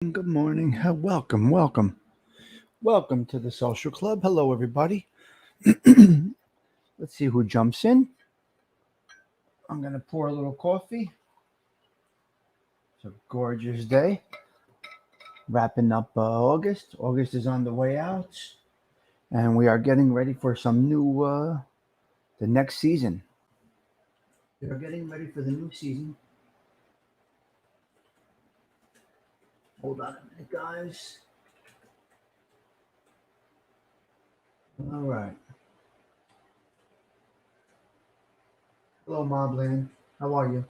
Good morning. Welcome to the social club. Hello, everybody. Let's see who jumps in. I'm going to pour a little coffee. It's a gorgeous day. Wrapping up August. August is on the way out. And we are getting ready for some new, the next season. We are getting ready for the new season. Hold on a minute, guys. All right. Hello, Mobland. How are you?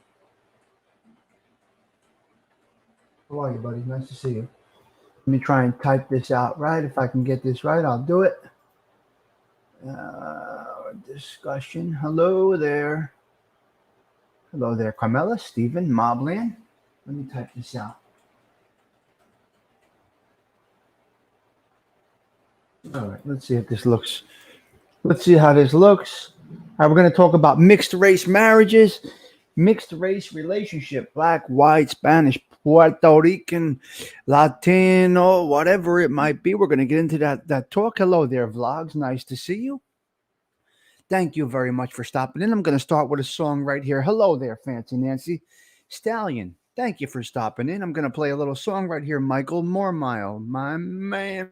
How are you, buddy? Nice to see you. Let me try and type this out right. If I can get this right, I'll do it. Discussion. Hello there. Hello there, Carmela, Stephen, Mobland. Let me type this out. All right, let's see if this looks. Let's see how this looks. All right, we're going to talk about mixed race marriages, mixed race relationship, black, white, Spanish, Puerto Rican, Latino, whatever it might be. We're going to get into that talk. Hello there, Vlogs. Nice to see you. Thank you very much for stopping in. I'm going to start with a song right here. Hello there, Fancy Nancy. Stallion, thank you for stopping in. I'm going to play a little song right here. Michael Mormile, my man.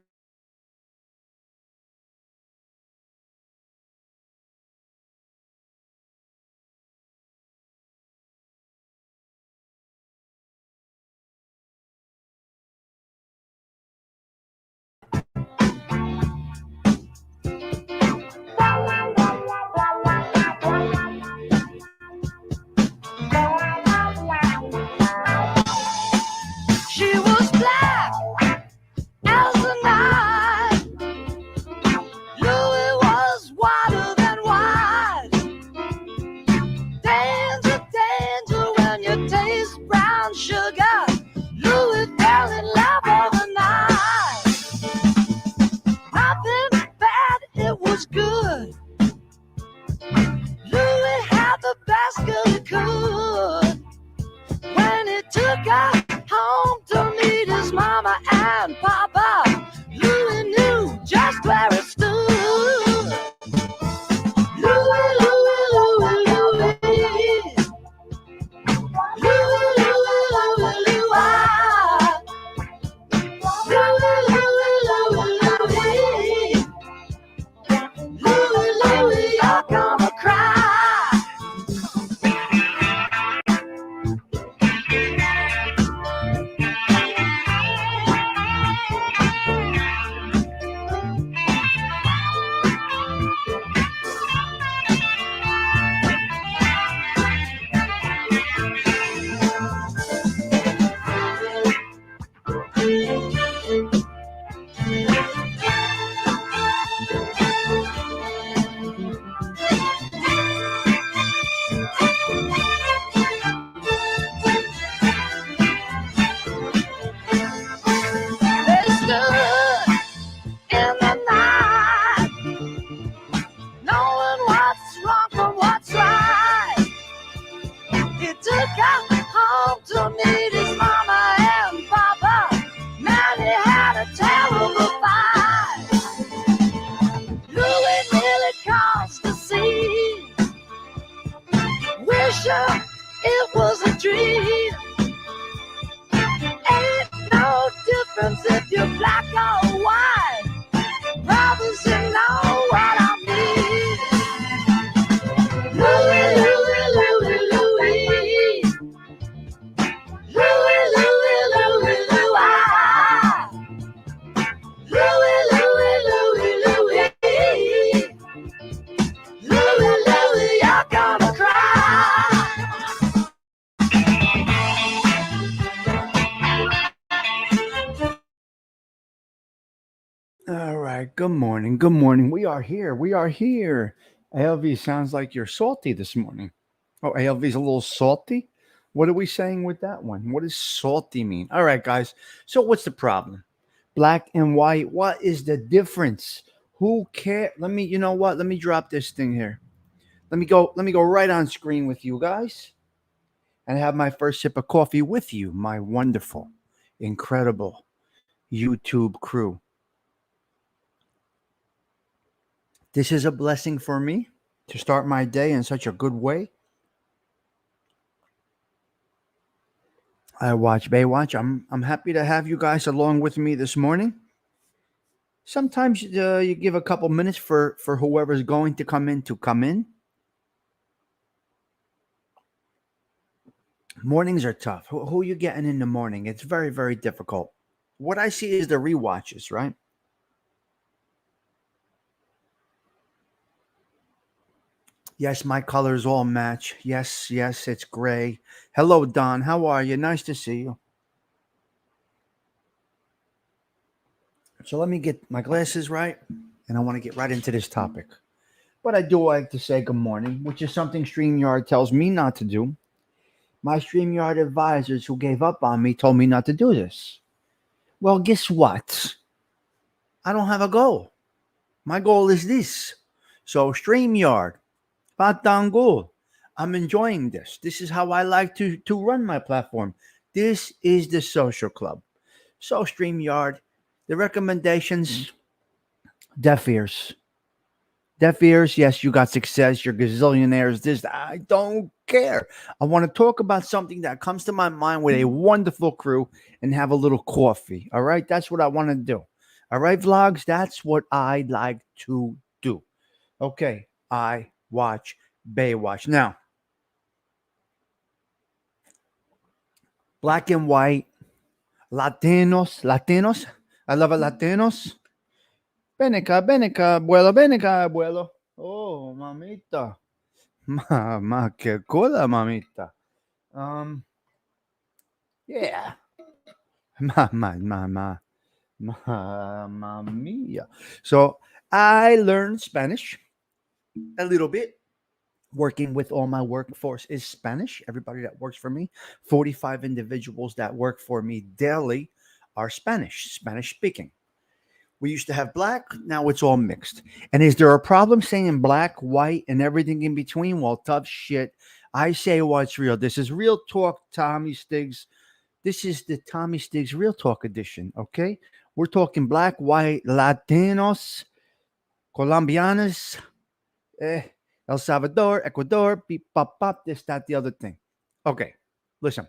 She was black as the night. Louis was whiter than white. Danger, danger when you taste brown sugar. Louis fell in love overnight. Nothing bad, it was good. Louis had the best girl he could. When he took her home to meet his mama and papa, Louis knew just where it stood. Louis, Louis, Louis, Louis. Louis, Louis, Louis, Louis. Louis, Louis, Louis, Louis. Louis, Louis, you're gonna cry. They stood in the night, knowing what's wrong from what's right. He took her home to meet his mama and papa. Man, he had a terrible fight. Louis nearly caused a scene, wishing it was a dream. Ain't no difference if you're black or white. Brothers, you know what I mean. Louis, Louis, Louis, Louis. Louis, Louis, Louis, Louis. Louis, Louis, Louis, Louis. Louis, Louis, you're gonna cry. All right. Good morning. Good morning. We are here. We are here. ALV sounds like you're salty this morning. Oh, ALV's a little salty? What are we saying with that one? What does salty mean? All right, guys. So what's the problem? Black and white. What is the difference? Who cares? Let me, you know what? Let me drop this thing here. Let me go right on screen with you guys and have my first sip of coffee with you, my wonderful incredible YouTube crew. This is a blessing for me to start my day in such a good way. I watch Baywatch. I'm happy to have you guys along with me this morning. Sometimes you give a couple minutes for whoever's going to come in to come in. Mornings are tough. Who you getting in the morning? It's very, very difficult. What I see is the rewatches, right? Yes, my colors all match. Yes, yes, it's gray. Hello, Don. How are you? Nice to see you. So let me get my glasses right, and I want to get right into this topic. But I do like to say good morning, which is something StreamYard tells me not to do. My StreamYard advisors who gave up on me told me not to do this. Well, guess what? I don't have a goal. My goal is this. So StreamYard, Patangul, I'm enjoying this. This is how I like to run my platform. This is the social club. So StreamYard, the recommendations, deaf ears. Deaf ears, yes, you got success. You're gazillionaires. This, I don't care. I want to talk about something that comes to my mind with a wonderful crew and have a little coffee. All right, that's what I want to do. All right, vlogs, that's what I like to do. Okay, I watch Baywatch. Now, black and white, Latinos. I love it, Latinos. Beneca, abuelo. Oh, mamita. Ma, que cola, mamita. Yeah. Mamma mia. So I learned Spanish a little bit. Working with all my workforce is Spanish. Everybody that works for me, 45 individuals that work for me daily are Spanish speaking. We used to have black, now it's all mixed. And is there a problem saying black, white, and everything in between? Well, tough shit. I say what's real. This is Real Talk, Tommy Stiggs. This is the Tommy Stiggs Real Talk edition, okay? We're talking black, white, Latinos, Colombianas, El Salvador, Ecuador, beep, pop, pop, this, that, the other thing. Okay, listen.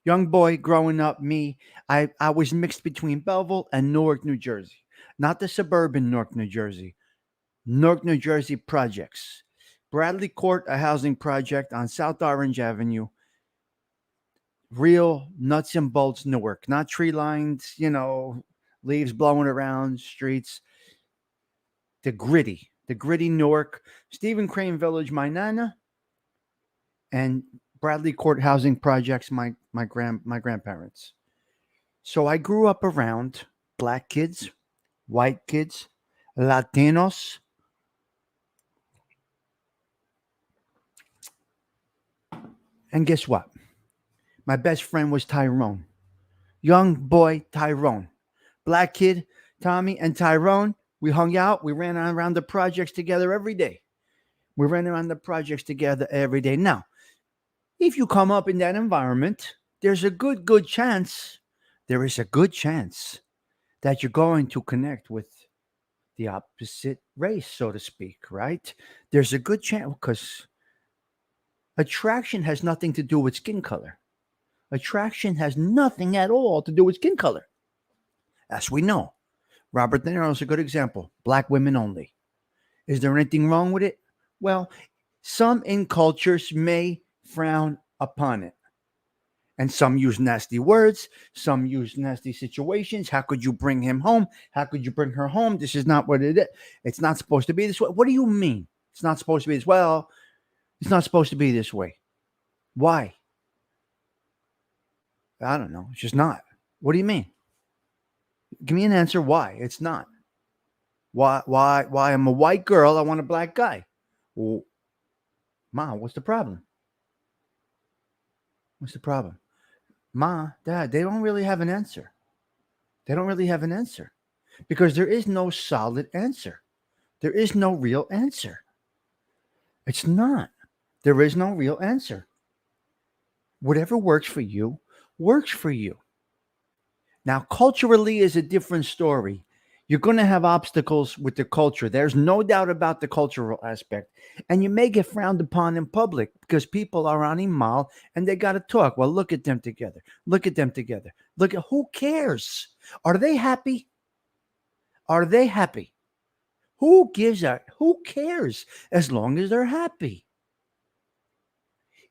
Young boy growing up, me, I was mixed between Belleville and Newark, New Jersey. Not the suburban Newark, New Jersey. Newark, New Jersey projects. Bradley Court, a housing project on South Orange Avenue. Real nuts and bolts Newark. Not tree lines, leaves blowing around streets. The gritty Newark. Stephen Crane Village, my nana. And Bradley Court housing projects, my grandparents. So I grew up around black kids, white kids, Latinos. And guess what? My best friend was Tyrone. Young boy Tyrone. Black kid, Tommy and Tyrone. We hung out. We ran around the projects together every day. We ran around the projects together every day. Now, if you come up in that environment, there's a good chance, there is a good chance that you're going to connect with the opposite race, so to speak, right? There's a good chance because attraction has nothing to do with skin color. Attraction has nothing at all to do with skin color. As we know, Robert De Niro is a good example. Black women only. Is there anything wrong with it? Well, some in cultures may frown upon it. And some use nasty words. Some use nasty situations. How could you bring him home? How could you bring her home? This is not what it is. It's not supposed to be this way. What do you mean? It's not supposed to be this. Well, it's not supposed to be this way. Why? I don't know. It's just not. What do you mean? Give me an answer why it's not. Why I'm a white girl, I want a black guy. Well, Ma, what's the problem? What's the problem? Ma, Dad, they don't really have an answer. They don't really have an answer because there is no solid answer. There is no real answer. It's not. There is no real answer. Whatever works for you, works for you. Now, culturally is a different story. You're going to have obstacles with the culture. There's no doubt about the cultural aspect. And you may get frowned upon in public because people are on email and they got to talk. Well, look at them together. Look at them together. Look at who cares? Are they happy? Are they happy? Who gives a who cares as long as they're happy?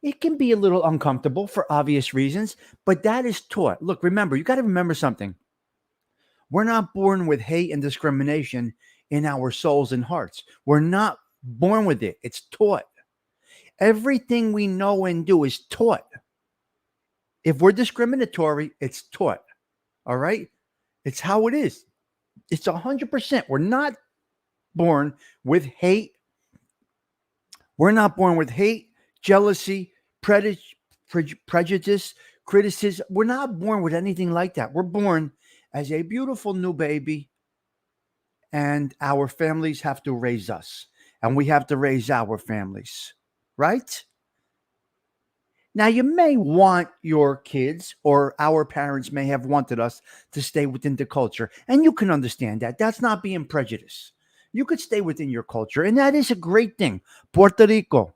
It can be a little uncomfortable for obvious reasons, but that is taught. Look, remember, you got to remember something. We're not born with hate and discrimination in our souls and hearts. We're not born with it. It's taught. Everything we know and do is taught. If we're discriminatory, it's taught. All right? It's how it is. It's 100%. We're not born with hate. We're not born with hate, jealousy, prejudice, criticism. We're not born with anything like that. We're born as a beautiful new baby, and our families have to raise us, and we have to raise our families, right? Now, you may want your kids, or our parents may have wanted us to stay within the culture, and you can understand that. That's not being prejudiced. You could stay within your culture, and that is a great thing. Puerto Rico,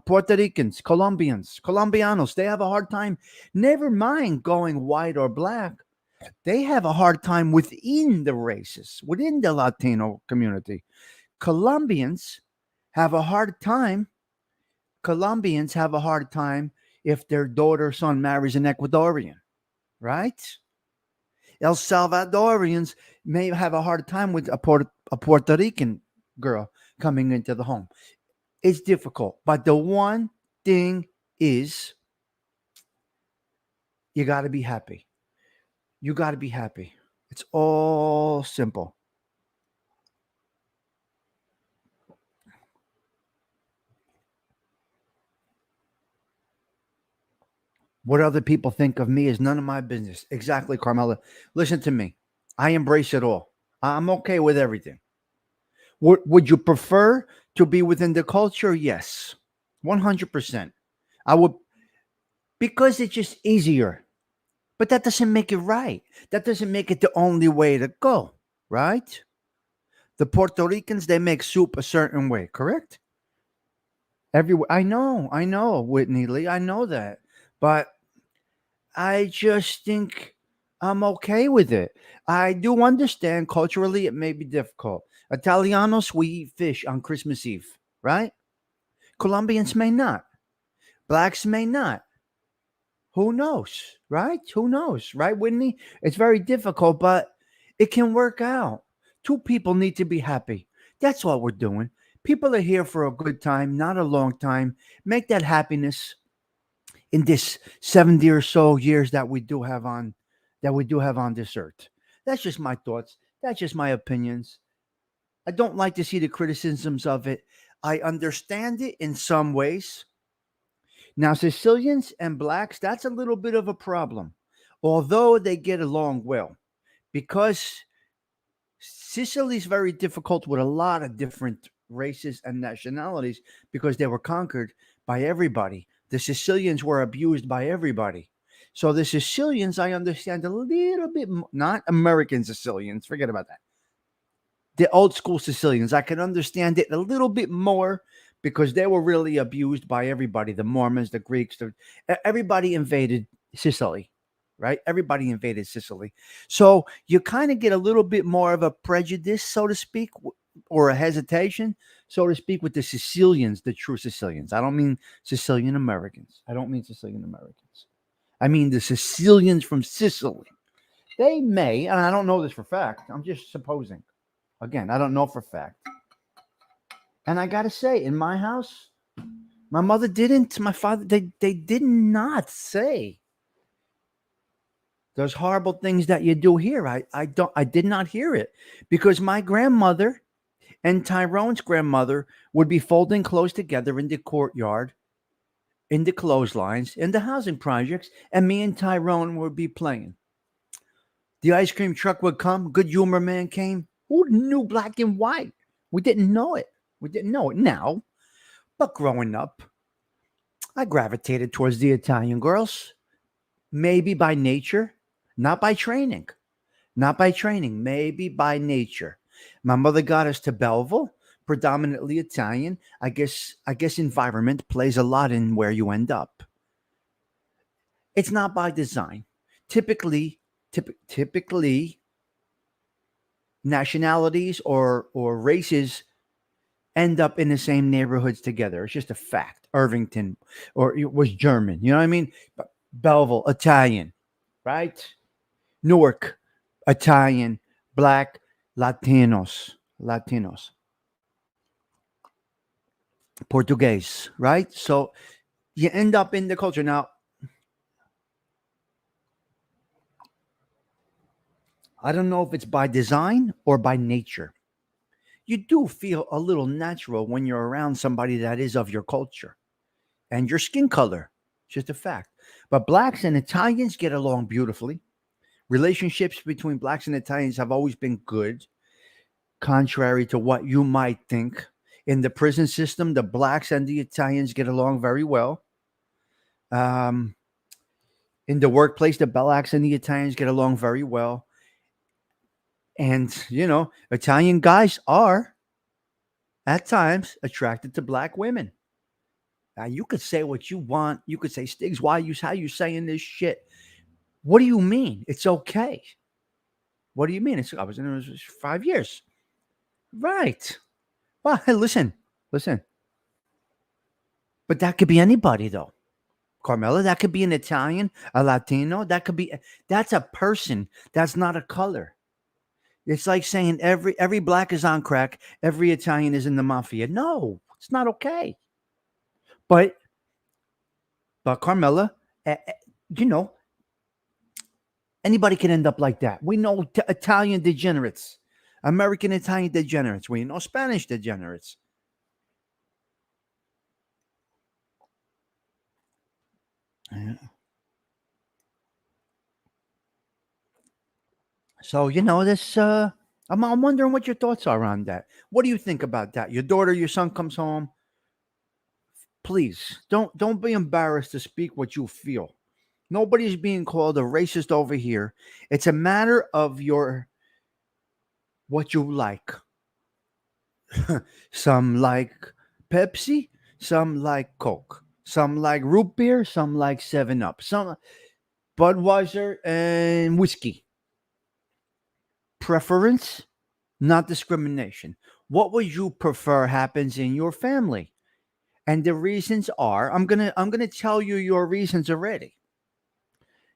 Puerto Ricans, Colombians, Colombianos, they have a hard time. Never mind going white or black. They have a hard time within the races, within the Latino community. Colombians have a hard time. Colombians have a hard time if their daughter or son marries an Ecuadorian, right? El Salvadorians may have a hard time with a Puerto Rican girl coming into the home. It's difficult. But the one thing is, you got to be happy. You got to be happy. It's all simple. What other people think of me is none of my business. Exactly, Carmela. Listen to me. I embrace it all. I'm okay with everything. Would you prefer to be within the culture? Yes, 100%. I would, because it's just easier. But that doesn't make it right. That doesn't make it the only way to go, right? The Puerto Ricans, they make soup a certain way, correct? Everywhere. I know, Whitney Lee. I know that. But I just think I'm okay with it. I do understand culturally it may be difficult. Italianos, we eat fish on Christmas Eve, right? Colombians may not. Blacks may not. Who knows, right? Who knows, right, Whitney? It's very difficult, but it can work out. Two people need to be happy. That's what we're doing. People are here for a good time, not a long time. Make that happiness in this 70 or so years that we do have on this earth. That's just my thoughts. That's just my opinions. I don't like to see the criticisms of it. I understand it in some ways. Now, Sicilians and blacks, that's a little bit of a problem, although they get along well, because Sicily's very difficult with a lot of different races and nationalities because they were conquered by everybody. The Sicilians were abused by everybody. So the Sicilians, I understand a little bit, not American Sicilians, forget about that. The old school Sicilians, I can understand it a little bit more because they were really abused by everybody. The Mormons, the Greeks, everybody invaded Sicily, right? Everybody invaded Sicily. So you kind of get a little bit more of a prejudice, so to speak, or a hesitation, so to speak, with the Sicilians, the true Sicilians. I don't mean Sicilian Americans. I don't mean Sicilian Americans. I mean the Sicilians from Sicily. They may, and I don't know this for fact, I'm just supposing. Again, I don't know for fact. And I got to say, in my house, my mother didn't, my father, they did not say those horrible things that you do here. I did not hear it because my grandmother and Tyrone's grandmother would be folding clothes together in the courtyard, in the clotheslines, in the housing projects, and me and Tyrone would be playing. The ice cream truck would come. Good humor man came. Who knew black and white? We didn't know it. We didn't know it now. But growing up, I gravitated towards the Italian girls, maybe by nature. not by training, not by training, maybe by nature. My mother got us to Belleville, predominantly Italian. I guess environment plays a lot in where you end up. It's not by design. Typically, typically nationalities or races end up in the same neighborhoods together. It's just a fact. Irvington or it was German. You know what I mean? Belleville, Italian, right? Newark, Italian, black, Latinos, Portuguese, right? So you end up in the culture. Now, I don't know if it's by design or by nature. You do feel a little natural when you're around somebody that is of your culture and your skin color. It's just a fact. But blacks and Italians get along beautifully. Relationships between blacks and Italians have always been good, contrary to what you might think. In the prison system, the blacks and the Italians get along very well. Um, in the workplace, the blacks and the Italians get along very well. And, Italian guys are at times attracted to black women. Now, you could say what you want. You could say, Stiggs, how you saying this shit? What do you mean? It's okay. What do you mean? I was in it was 5 years. Right. Well, hey, listen. But that could be anybody, though. Carmela, that could be an Italian, a Latino. That's a person. That's not a color. It's like saying every black is on crack, every Italian is in the mafia. No, it's not okay. But Carmela, you know, anybody can end up like that. We know Italian degenerates, American Italian degenerates. We know Spanish degenerates. Yeah. So this. I'm wondering what your thoughts are on that. What do you think about that? Your daughter, your son comes home. Please don't be embarrassed to speak what you feel. Nobody's being called a racist over here. It's a matter of what you like. Some like Pepsi, some like Coke, some like root beer, some like 7 Up, some Budweiser and whiskey. Preference, not discrimination. What would you prefer happens in your family? And the reasons are, I'm gonna tell you your reasons already.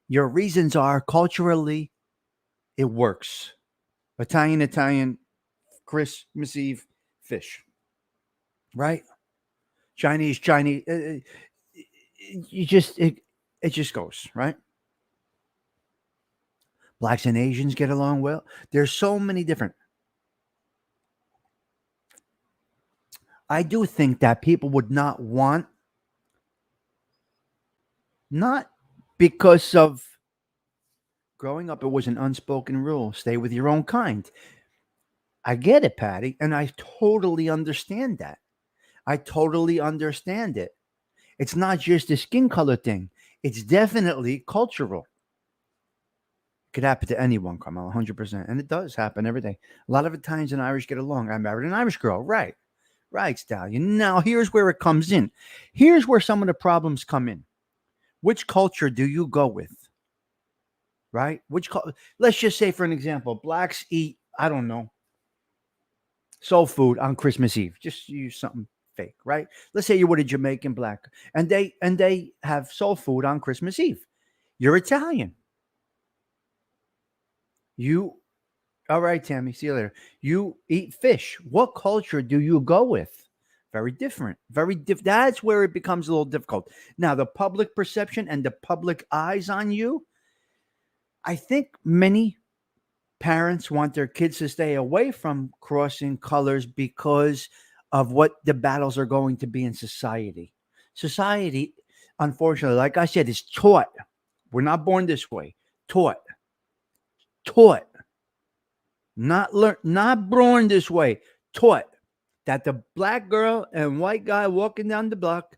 Your reasons are culturally, it works. Italian, Christmas Eve, fish, right? Chinese. It just goes, right? Blacks and Asians get along well. There's so many different. I do think that people would not want, not because of growing up, it was an unspoken rule: stay with your own kind. I get it, Patty, and I totally understand that. I totally understand it. It's not just a skin color thing. It's definitely cultural. Could happen to anyone, Carmel, 100%. And it does happen every day. A lot of Italians and Irish get along. I married an Irish girl. Right. Right, Stallion. Now, here's where it comes in. Here's where some of the problems come in. Which culture do you go with? Right? Let's just say, for an example, blacks eat, I don't know, soul food on Christmas Eve. Just use something fake, right? Let's say you're with a Jamaican black and they have soul food on Christmas Eve. You're Italian. All right, Tammy, see you later. You eat fish. What culture do you go with? Very different. That's where it becomes a little difficult. Now, the public perception and the public eyes on you, I think many parents want their kids to stay away from crossing colors because of what the battles are going to be in society. Society, unfortunately, like I said, is taught. We're not born this way. Taught. Not learned, not born this way. Taught that the black girl and white guy walking down the block,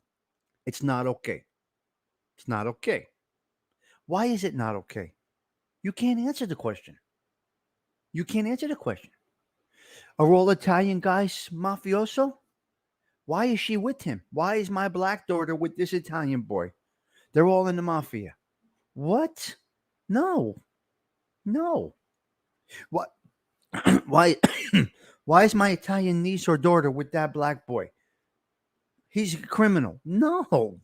it's not okay. It's not okay. Why is it not okay? You can't answer the question. You can't answer the question. Are all Italian guys mafioso? Why is she with him? Why is my black daughter with this Italian boy? They're all in the mafia. What? No, no. What? Why? Why is my Italian niece or daughter with that black boy? He's a criminal. No,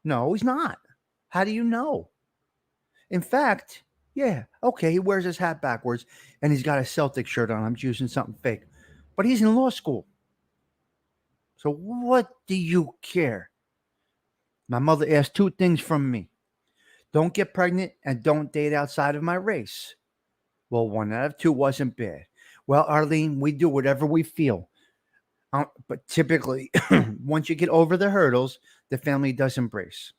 no, he's not. How do you know? In fact, yeah, okay, he wears his hat backwards and he's got a Celtic shirt on. I'm using something fake, but he's in law school. So what do you care? My mother asked two things from me: don't get pregnant and don't date outside of my race. Well, one out of two wasn't bad. Well, Arlene, we do whatever we feel. But typically, once you get over the hurdles, the family does embrace.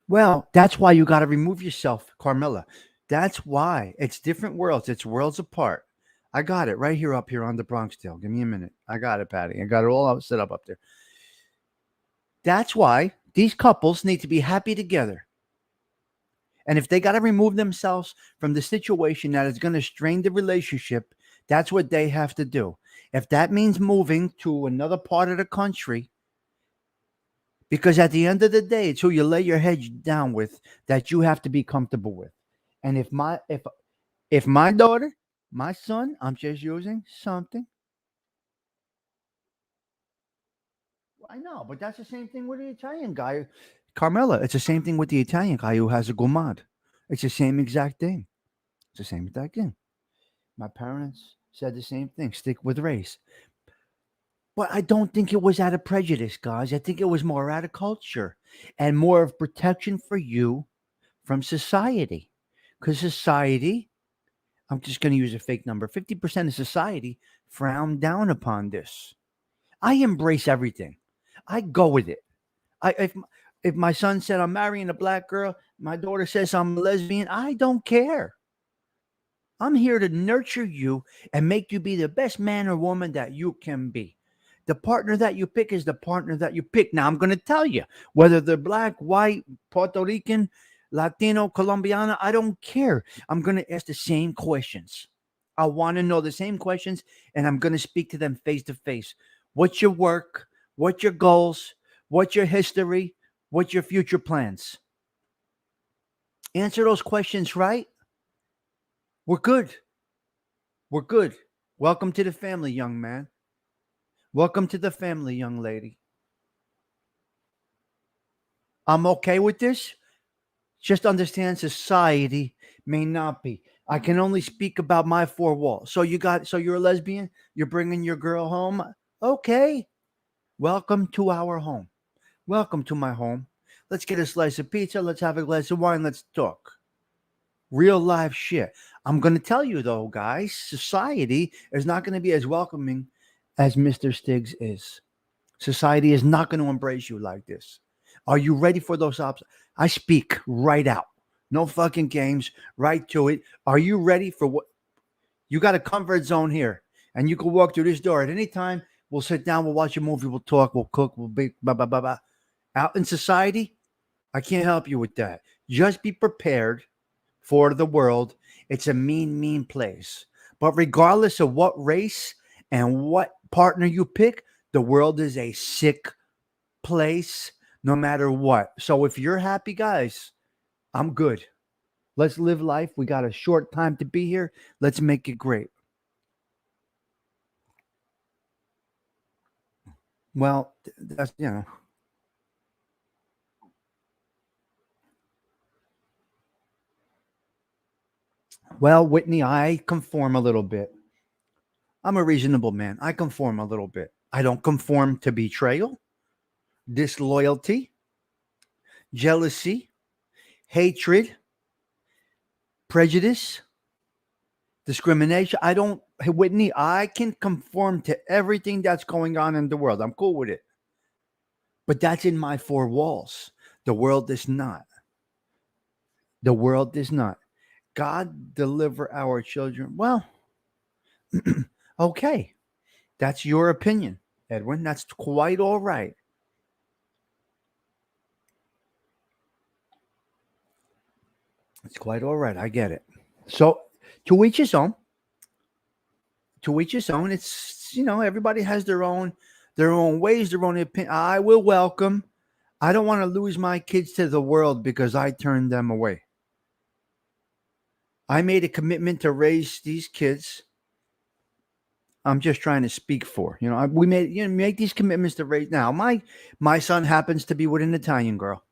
Well, that's why you got to remove yourself, Carmela. That's why it's different worlds. It's worlds apart. I got it right here up here on the Bronx Tale. Give me a minute. I got it, Patty. I got it all set up there. That's why these couples need to be happy together. And if they got to remove themselves from the situation that is going to strain the relationship, that's what they have to do. If that means moving to another part of the country, because at the end of the day, it's who you lay your head down with that you have to be comfortable with. And if my daughter, my son, I'm just using something. I know, but that's the same thing with the Italian guy, Carmela. It's the same thing with the Italian guy who has a gumad. It's the same exact thing. It's the same exact thing. My parents said the same thing. Stick with race. But I don't think it was out of prejudice, guys. I think it was more out of culture and more of protection for you from society. Because society, I'm just going to use a fake number, 50% of society frown down upon this. I embrace everything. I go with it. If my son said I'm marrying a black girl, my daughter says I'm a lesbian, I don't care. I'm here to nurture you and make you be the best man or woman that you can be. The partner that you pick is the partner that you pick. Now, I'm going to tell you, whether they're black, white, Puerto Rican, Latino, Colombiana, I don't care. I'm going to ask the same questions. I want to know the same questions, and I'm going to speak to them face to face. What's your work? What's your goals? What's your history? What's your future plans? Answer those questions right. We're good. We're good. Welcome to the family, young man. Welcome to the family, young lady. I'm okay with this. Just understand society may not be. I can only speak about my four walls. So you're a lesbian? You're bringing your girl home? Okay. Welcome to our home. Welcome to my home. Let's get a slice of pizza. Let's have a glass of wine. Let's talk. Real life shit. I'm going to tell you though, guys, society is not going to be as welcoming as Mr. Stiggs is. Society is not going to embrace you like this. Are you ready for those options? I speak right out. No fucking games. Right to it. Are you ready for what? You got a comfort zone here. And you can walk through this door at any time. We'll sit down. We'll watch a movie. We'll talk. We'll cook. We'll be blah, blah, blah, blah. Out in society, I can't help you with that. Just be prepared for the world. It's a mean, mean place. But regardless of what race and what partner you pick, the world is a sick place no matter what. So if you're happy, guys, I'm good. Let's live life. We got a short time to be here. Let's make it great. Well, that's. Well, Whitney, I conform a little bit. I'm a reasonable man. I conform a little bit. I don't conform to betrayal, disloyalty, jealousy, hatred, prejudice, discrimination. I don't, Whitney, I can conform to everything that's going on in the world. I'm cool with it. But that's in my four walls. The world is not. The world is not. God deliver our children. Well, okay. That's your opinion, Edwin. That's quite all right. It's quite all right. I get it. So to each his own. To each his own. It's everybody has their own ways, their own opinion. I will welcome. I don't want to lose my kids to the world because I turned them away. I made a commitment to raise these kids. I'm just trying to speak for. We made make these commitments to raise. Now, my son happens to be with an Italian girl,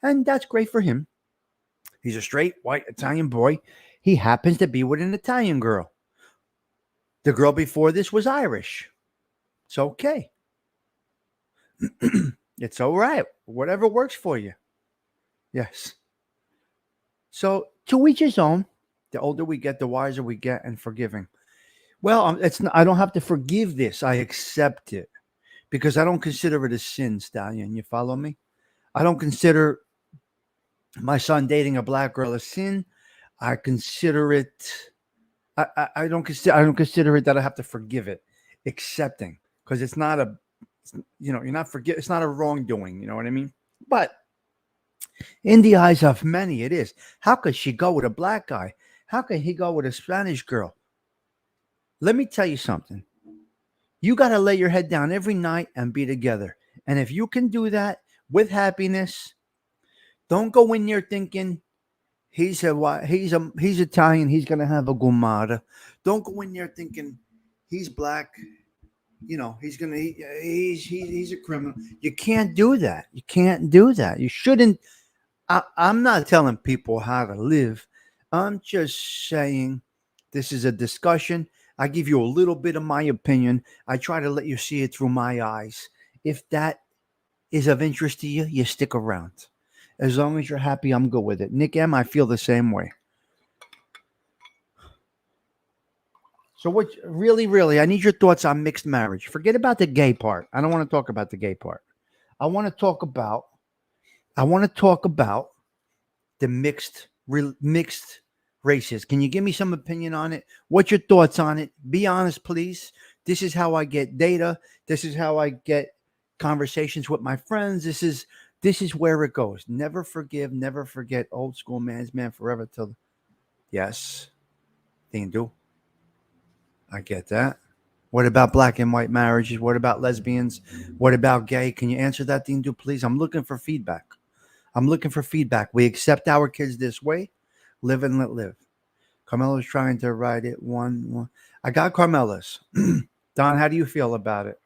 and that's great for him. He's a straight white Italian boy. He happens to be with an Italian girl. The girl before this was Irish. It's okay. It's all right. Whatever works for you. Yes. So to each his own. The older we get, the wiser we get, and forgiving. Well, it's not, I don't have to forgive this. I accept it because I don't consider it a sin, Stallion. You follow me? I don't consider my son dating a black girl a sin. I consider it. I don't consider it that I have to forgive it, accepting, because it's not a, you're not forgive. It's not a wrongdoing. You know what I mean? But in the eyes of many, it is. How could she go with a black guy? How could he go with a Spanish girl? Let me tell you something. You got to lay your head down every night and be together. And if you can do that with happiness, don't go in there thinking he's Italian, he's gonna have a gumara. Don't go in there thinking he's black. He's a criminal. You can't do that. You can't do that. You shouldn't. I'm not telling people how to live. I'm just saying this is a discussion. I give you a little bit of my opinion. I try to let you see it through my eyes. If that is of interest to you, you stick around. As long as you're happy, I'm good with it. Nick M, I feel the same way. So what really, I need your thoughts on mixed marriage. Forget about the gay part. I don't want to talk about the gay part. I want to talk about the mixed races. Can you give me some opinion on it? What's your thoughts on it? Be honest, please. This is how I get data. This is how I get conversations with my friends. This is where it goes. Never forgive, never forget. Old school man's man forever till. Yes, thing do. I get that. What about black and white marriages? What about lesbians? What about gay? Can you answer that, Dean? Do please? I'm looking for feedback. We accept our kids this way. Live and let live. Carmela's trying to write it one. I got Carmela's. Don, how do you feel about it?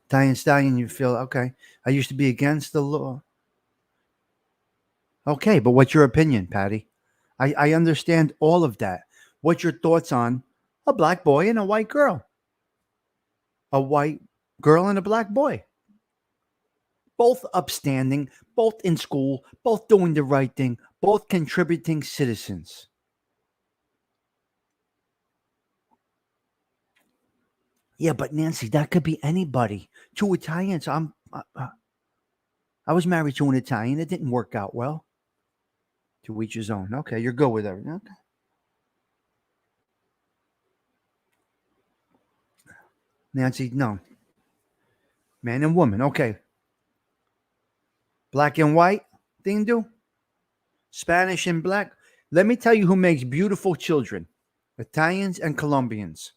Italian Stallion, you feel okay. I used to be against the law. Okay, but what's your opinion, Patty? I understand all of that. What's your thoughts on a black boy and a white girl? A white girl and a black boy. Both upstanding, both in school, both doing the right thing, both contributing citizens. Yeah, but Nancy, that could be anybody. Two Italians. I was married to an Italian. It didn't work out well. To each his own. Okay, you're good with everything. Okay. Nancy, no. Man and woman. Okay. Black and white. Thing do. Spanish and black. Let me tell you who makes beautiful children. Italians and Colombians.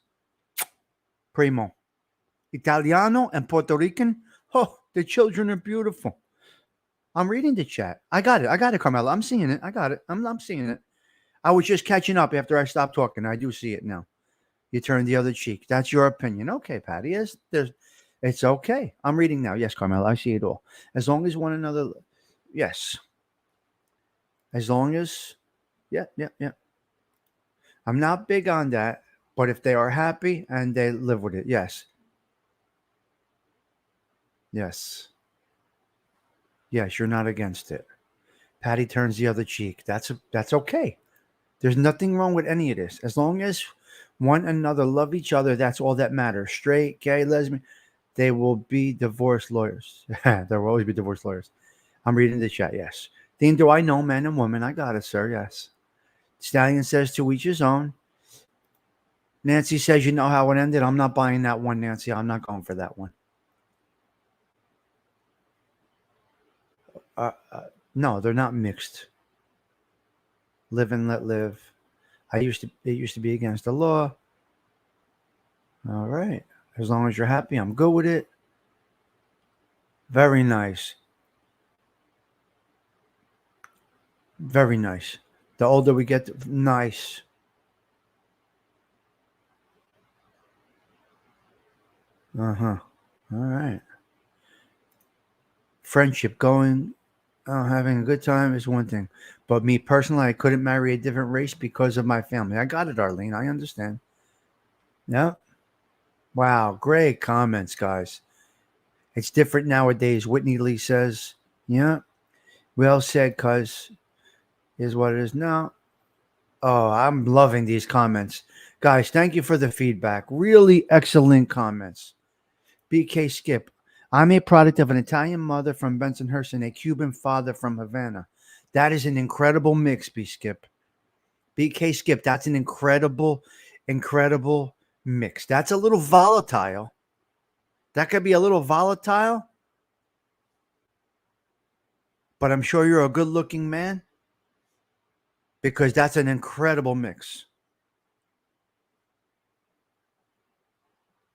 Primo. Italiano and Puerto Rican. Oh, the children are beautiful. I'm reading the chat. I got it, Carmela. I'm seeing it. I got it. I'm seeing it. I was just catching up after I stopped talking. I do see it now. You turn the other cheek. That's your opinion. Okay, Patty. It's okay. I'm reading now. Yes, Carmela. I see it all. As long as one another. Yes. As long as. Yeah. I'm not big on that, but if they are happy and they live with it, yes. Yes. Yes, you're not against it. Patty turns the other cheek. That's okay. There's nothing wrong with any of this. As long as one another love each other, that's all that matters. Straight, gay, lesbian, they will be divorce lawyers. There will always be divorce lawyers. I'm reading the chat, yes. Dean, do I know men and women? I got it, sir, yes. Stallion says to each his own. Nancy says, you know how it ended? I'm not buying that one, Nancy. I'm not going for that one. No, they're not mixed. Live and let live. It used to be against the law. All right. As long as you're happy, I'm good with it. Very nice. Very nice. The older we get, nice. Uh huh. All right. Friendship going, having a good time is one thing. But me personally, I couldn't marry a different race because of my family. I got it, Arlene. I understand. Yeah. Wow. Great comments, guys. It's different nowadays. Whitney Lee says, yeah. Well said, cuz is what it is now. Oh, I'm loving these comments. Guys, thank you for the feedback. Really excellent comments. BK Skip. I'm a product of an Italian mother from Bensonhurst and a Cuban father from Havana. That is an incredible mix, B Skip. BK Skip, that's an incredible, incredible mix. That's a little volatile. That could be a little volatile, but I'm sure you're a good looking man because that's an incredible mix.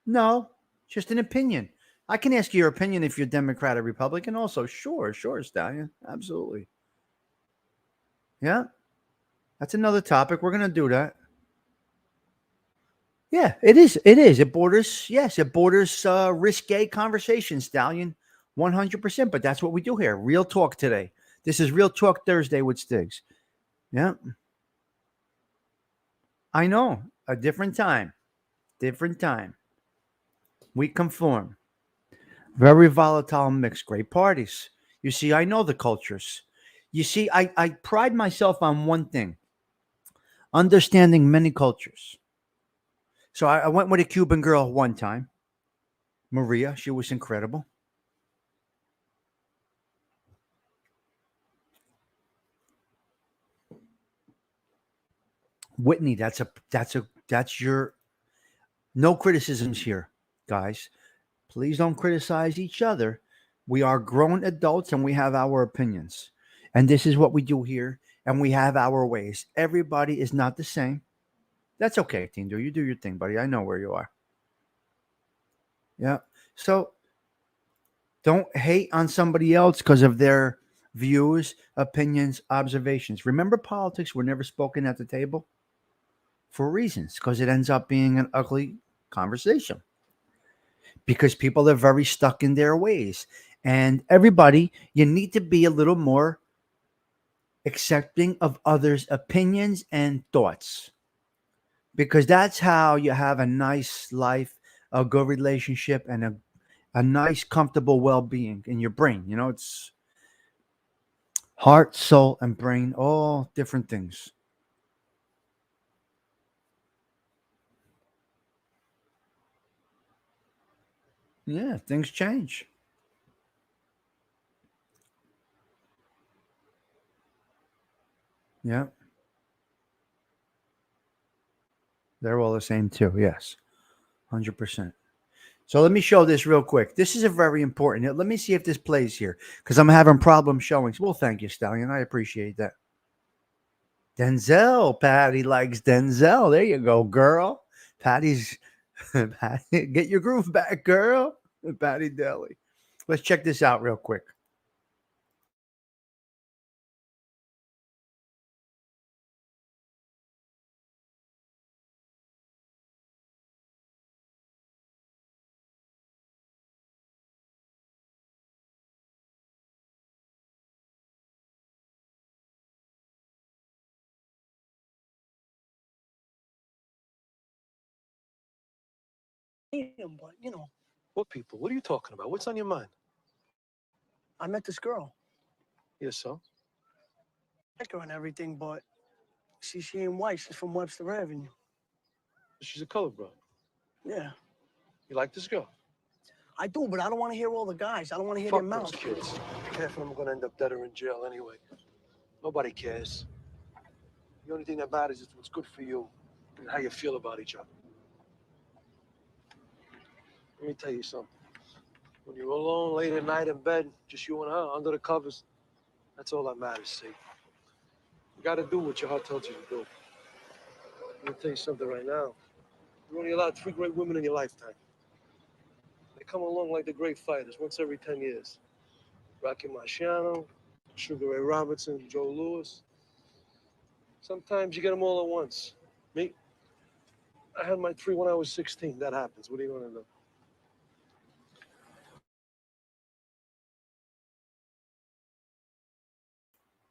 No, just an opinion. I can ask you your opinion if you're Democrat or Republican also. Sure, sure, Stallion. Absolutely. Yeah, that's another topic. We're going to do that. Yeah, it is. It is. It borders, yes, it borders risque conversation, Stallion. 100%. But that's what we do here. Real talk today. This is Real Talk Thursday with Stiggs. Yeah, I know. A different time. Different time. We conform. Very volatile mix. Great parties. You see, I know the cultures. You see, I pride myself on one thing understanding many cultures. So I went with a Cuban girl one time, Maria. She was incredible. Whitney, that's your no criticisms here, guys. Please don't criticize each other. We are grown adults and we have our opinions. And this is what we do here. And we have our ways. Everybody is not the same. That's okay, Tinder. You do your thing, buddy. I know where you are. Yeah. So don't hate on somebody else because of their views, opinions, observations. Remember, politics were never spoken at the table for reasons because it ends up being an ugly conversation because people are very stuck in their ways. And everybody, you need to be a little more accepting of others' opinions and thoughts because that's how you have a nice life, a good relationship, and a nice, comfortable well being in your brain. You know, it's heart, soul, and brain, all different things. Yeah, things change. Yeah, they're all the same too. Yes, 100%. So let me show this real quick. This is a very important. Let me see if this plays here because I'm having problems showing. Well, thank you, Stallion. I appreciate that. Denzel, Patty likes Denzel. There you go, girl. Patty's, Patty, get your groove back, girl. Patty Deli. Let's check this out real quick. Him, but What people? What are you talking about? What's on your mind? I met this girl, Yes, so? like her and everything, but she ain't white. She's from Webster Avenue. She's a color bro. Yeah, You like this girl? I do, but I don't want to hear all the guys. I don't want to hear their Fuck those mouths. kids. Half of them are gonna end up dead or in jail anyway. Nobody cares. The only thing that matters is what's good for you and how you feel about each other. Let me tell you something. When you're alone late at night in bed, just you and her under the covers, that's all that matters, see? You gotta do what your heart tells you to do. I'm gonna tell you something right now. You're only allowed 3 great women in your lifetime. They come along like the great fighters once every 10 years. Rocky Marciano, Sugar Ray Robinson, Joe Louis. Sometimes you get them all at once. Me, I had my 3 when I was 16. That happens. What are you gonna do?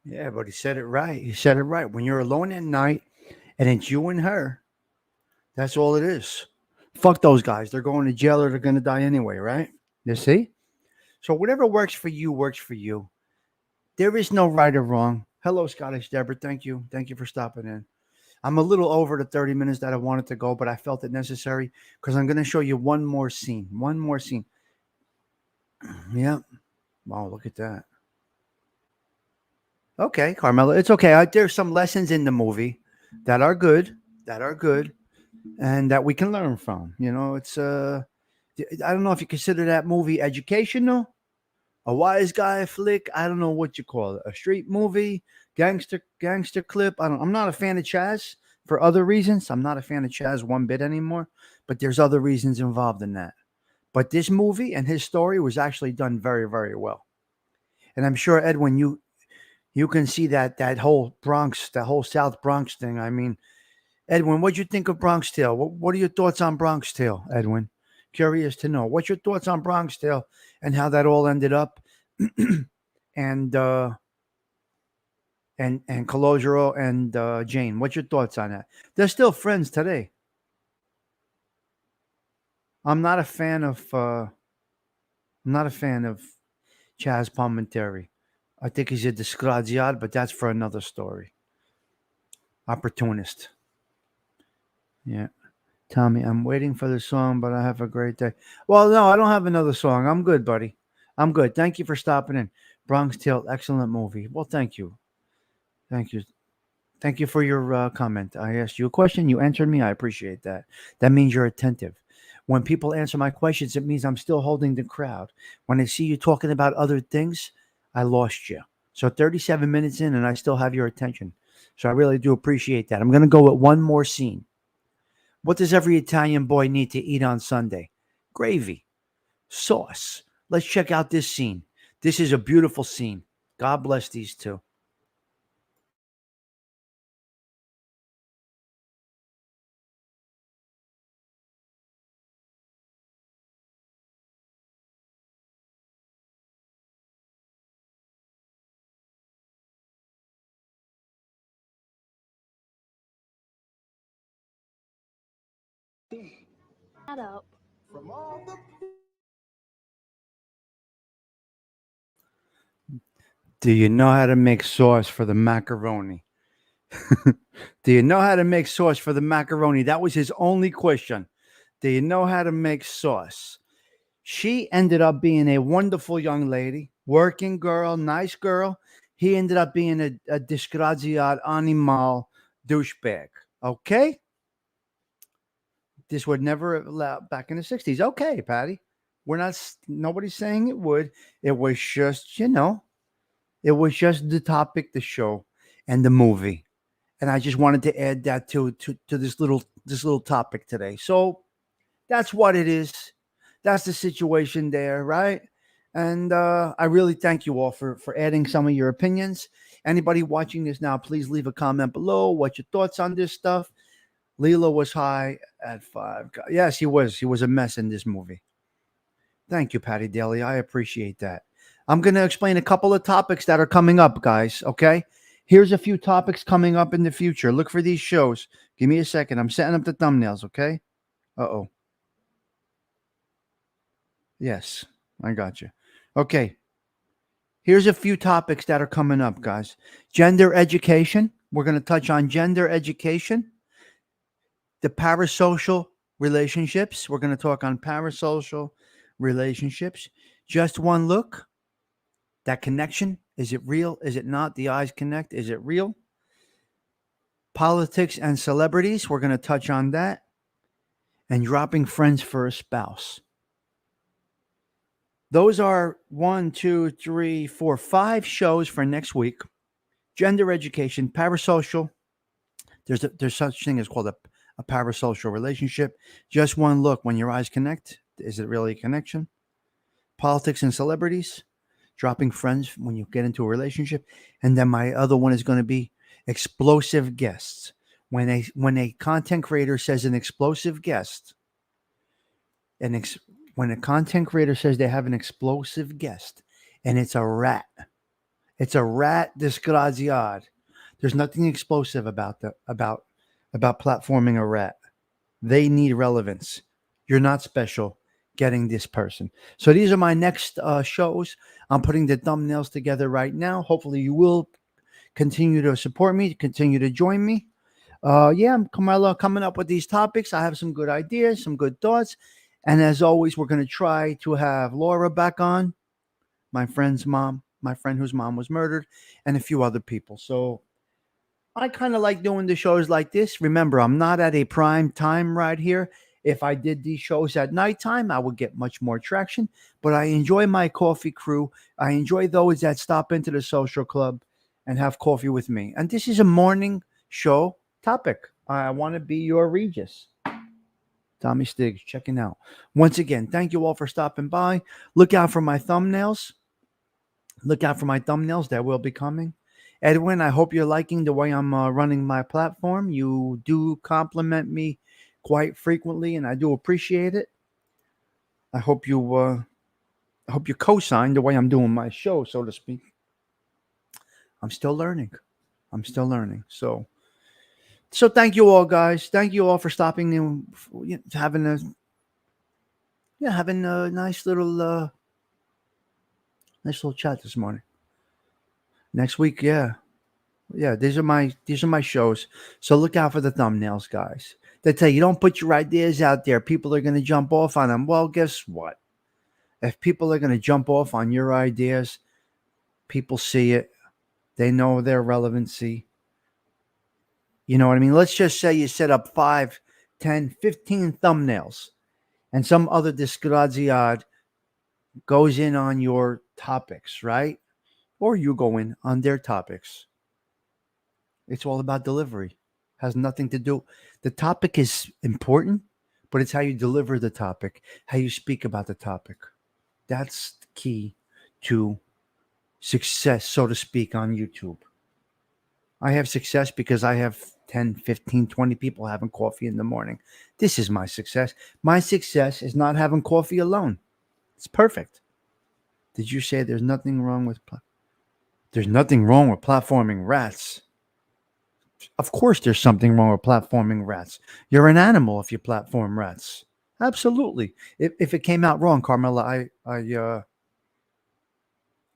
Yeah, but he said it right. He said it right. When you're alone at night and it's you and her, that's all it is. Fuck those guys. They're going to jail or they're going to die anyway, right? You see? So whatever works for you works for you. There is no right or wrong. Hello, Scottish Deborah. Thank you. Thank you for stopping in. I'm a little over the 30 minutes that I wanted to go, but I felt it necessary because I'm going to show you one more scene. One more scene. Yeah. Wow, look at that. Okay, Carmela. It's okay. There's some lessons in the movie that are good, and that we can learn from. You know, it's I don't know if you consider that movie educational, a wise guy flick. I don't know what you call it. A street movie, gangster clip. I'm not a fan of Chaz for other reasons. I'm not a fan of Chaz one bit anymore. But there's other reasons involved in that. But this movie and his story was actually done very, very well. And I'm sure Edwin, you can see that whole Bronx, that whole South Bronx thing. I mean, Edwin, what'd you think of Bronx Tale? What are your thoughts on Bronx Tale, Edwin? Curious to know. What's your thoughts on Bronx Tale and how that all ended up? and Calogero and Jane. What's your thoughts on that? They're still friends today. I'm not a fan of Chaz Palminteri. I think he's a disgraziad, but that's for another story. Opportunist. Yeah. Tommy, I'm waiting for the song, but I have a great day. Well, no, I don't have another song. I'm good, buddy. I'm good. Thank you for stopping in. Bronx Tale, excellent movie. Well, thank you. Thank you. Thank you for your comment. I asked you a question. You answered me. I appreciate that. That means you're attentive. When people answer my questions, it means I'm still holding the crowd. When I see you talking about other things, I lost you. So 37 minutes in, and I still have your attention. So I really do appreciate that. I'm going to go with one more scene. What does every Italian boy need to eat on Sunday? Gravy, sauce. Let's check out this scene. This is a beautiful scene. God bless these two. Shut up. Do you know how to make sauce for the macaroni? Do you know how to make sauce for the macaroni? That was his only question. Do you know how to make sauce? She ended up being a wonderful young lady, working girl, nice girl. He ended up being a disgraziat animal douchebag. Okay? This would never allow back in the 60s. Okay, Patty. We're not, nobody's saying it would. It was just, it was just the topic, the show, and the movie. And I just wanted to add that to this little topic today. So that's what it is. That's the situation there, right? And I really thank you all for adding some of your opinions. Anybody watching this now, please leave a comment below. What's your thoughts on this stuff? Lilo was high at 5. Yes, he was. He was a mess in this movie. Thank you, Patty Daly. I appreciate that. I'm going to explain a couple of topics that are coming up, guys. Okay. Here's a few topics coming up in the future. Look for these shows. Give me a second. I'm setting up the thumbnails. Okay. Uh-oh. Yes, I got you. Okay. Here's a few topics that are coming up, guys. Gender education. We're going to touch on gender education. The parasocial relationships. We're going to talk on parasocial relationships. Just one look. That connection. Is it real? Is it not? The eyes connect. Is it real? Politics and celebrities. We're going to touch on that. And dropping friends for a spouse. Those are 1, 2, 3, 4, 5 shows for next week. Gender education, parasocial. There's such thing as called a parasocial relationship. Just one look when your eyes connect. Is it really a connection? Politics and celebrities, dropping friends when you get into a relationship. And then my other one is going to be explosive guests. When a content creator says an explosive guest, when a content creator says they have an explosive guest and it's a rat, disgraziad. There's nothing explosive about platforming a rat. They need relevance. You're not special getting this person. So these are my next shows. I'm putting the thumbnails together right now. Hopefully you will continue to support me, continue to join me. Yeah, I'm coming up with these topics. I have some good ideas, some good thoughts. And as always, we're going to try to have Laura back on, my friend whose mom was murdered, and a few other people. So I kind of like doing the shows like this. Remember, I'm not at a prime time right here. If I did these shows at nighttime, I would get much more traction. But I enjoy my coffee crew. I enjoy those that stop into the social club and have coffee with me. And this is a morning show topic. I want to be your Regis. Tommy Stiggs checking out. Once again, thank you all for stopping by. Look out for my thumbnails. That will be coming. Edwin, I hope you're liking the way I'm running my platform. You do compliment me quite frequently, and I do appreciate it. I hope you co-sign the way I'm doing my show, so to speak. I'm still learning. So thank you all, guys. Thank you all for stopping and having a nice little chat this morning. Next week, yeah, these are my shows. So look out for the thumbnails, guys. They tell you don't put your ideas out there. People are going to jump off on them. Well, guess what? If people are going to jump off on your ideas, people see it. They know their relevancy. You know what I mean? Let's just say you set up 5, 10, 15 thumbnails, and some other disgraziad goes in on your topics, right? Or you go in on their topics. It's all about delivery. Has nothing to do. The topic is important, but it's how you deliver the topic, how you speak about the topic. That's the key to success, so to speak, on YouTube. I have success because I have 10, 15, 20 people having coffee in the morning. This is my success. My success is not having coffee alone. It's perfect. Did you say there's nothing wrong with platforming rats? Of course there's something wrong with platforming rats. You're an animal if you platform rats. Absolutely. If it came out wrong, Carmela, I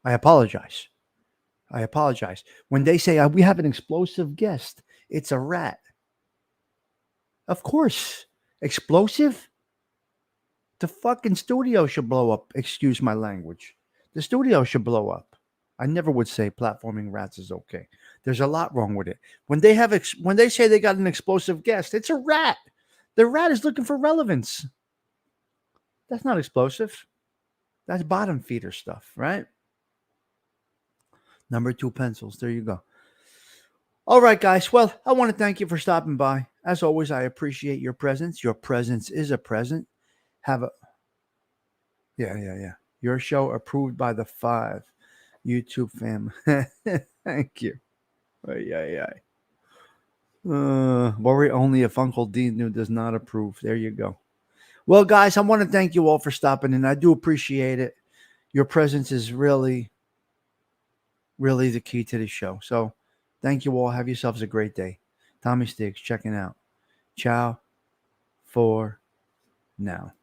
apologize. When they say we have an explosive guest, it's a rat. Of course. Explosive? The fucking studio should blow up. Excuse my language. The studio should blow up. I never would say platforming rats is okay. There's a lot wrong with it. When they say they got an explosive guest, it's a rat. The rat is looking for relevance. That's not explosive. That's bottom feeder stuff, right? Number 2 pencils. There you go. All right, guys. Well, I want to thank you for stopping by. As always, I appreciate your presence. Your presence is a present. Yeah. Your show approved by the 5 YouTube family. Thank you. Worry only if Uncle Dean does not approve. There you go. Well, guys, I want to thank you all for stopping in. I do appreciate it. Your presence is really, really the key to the show. So thank you all. Have yourselves a great day. Tommy Stiggs checking out. Ciao for now.